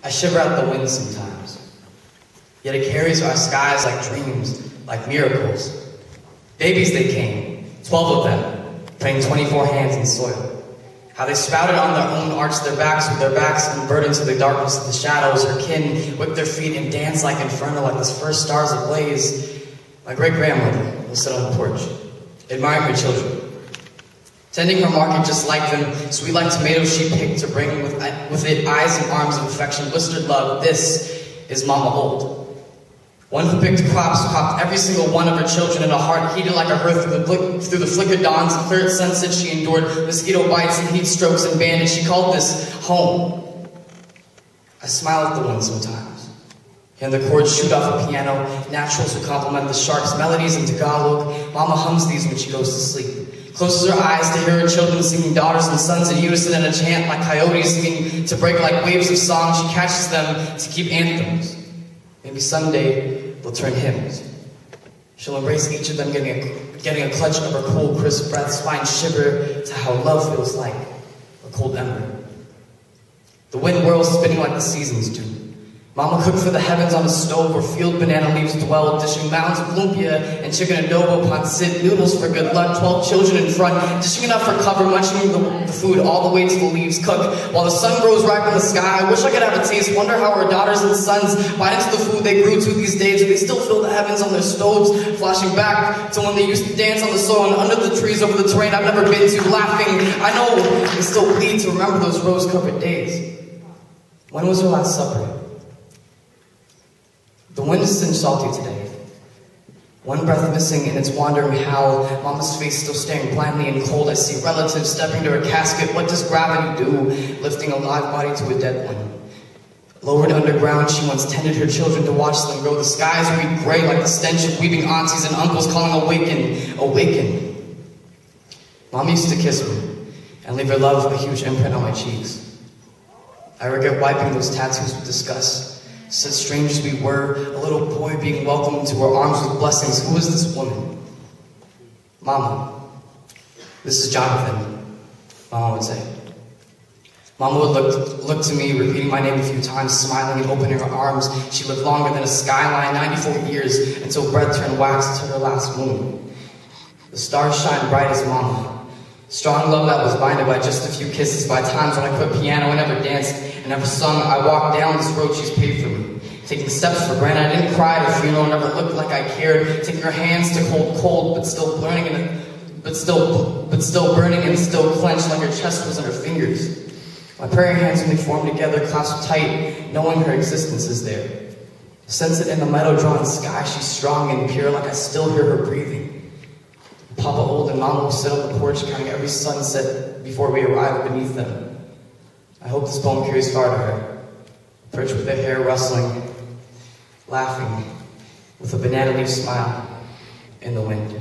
I shiver at the wind sometimes, yet it carries our skies like dreams, like miracles. Babies they came, 12 of them, putting 24 hands in soil. How they sprouted on their own, arched their backs with their backs converted to the darkness of the shadows. Her kin whipped their feet and danced like inferno, like the first stars ablaze. My great-grandmother will sit on the porch, admiring her children, tending her market just like them, sweet like tomatoes she picked to bring with it eyes and arms of affection, blistered love. This is Mama Old. One who picked crops, cropped every single one of her children in a heart heated like a hearth through the flickered dawns and clear sunset. She endured mosquito bites and heat strokes and bandage. She called this home. I smile at the wind sometimes, and the chords shoot off a piano, naturals who complement the sharp's melodies in Tagalog. Mama hums these when she goes to sleep, closes her eyes to hear her children singing, daughters and sons in unison in a chant like coyotes singing to break like waves of song. She catches them to keep anthems. Maybe someday they'll turn hymns. She'll embrace each of them, getting a clutch of her cool, crisp breath, spine shiver to how love feels like a cold ember. The wind whirls, spinning like the seasons do. Mama cooked for the heavens on a stove where field banana leaves dwell, dishing mounds of lumpia and chicken adobo, pancit, noodles for good luck, 12 children in front, dishing enough for cover, munching the food all the way till the leaves cook. While the sun grows ripe in the sky, I wish I could have a taste, wonder how our daughters and sons bite into the food they grew to these days. Do they still fill the heavens on their stoves, flashing back to when they used to dance on the soil and under the trees over the terrain I've never been to, laughing. I know they still bleed to remember those rose-covered days. When was her last supper? The wind is still salty today. One breath missing in its wandering howl. Mama's face still staring blindly and cold. I see relatives stepping to her casket. What does gravity do? Lifting a live body to a dead one. Lowered underground, she once tended her children to watch them grow. The skies read gray like the stench of weeping aunties and uncles calling awaken, awaken. Mom used to kiss me and leave her love a huge imprint on my cheeks. I regret wiping those tattoos with disgust. Such strangers we were, a little boy being welcomed to our arms with blessings. Who is this woman? Mama. This is Jonathan, Mama would say. Mama would look to me, repeating my name a few times, smiling and opening her arms. She lived longer than a skyline, 94 years, until breath turned wax to her last moon. The stars shine bright as Mama. Strong love that was binded by just a few kisses. By times when I quit piano, I never danced and never sung. I walked down this road she's paved for me, taking steps for granted. I didn't cry at her funeral, never looked like I cared. Taking her hands to cold, but still burning and still clenched like her chest was in her fingers. My prayer hands when they form together, clasped tight, knowing her existence is there. Sense it in the meadow-drawn sky. She's strong and pure, like I still hear her breathing. Papa Old and Mama will sit on the porch counting every sunset before we arrive beneath them. I hope this poem carries far to her, perched with her hair rustling, laughing, with a banana leaf smile in the wind.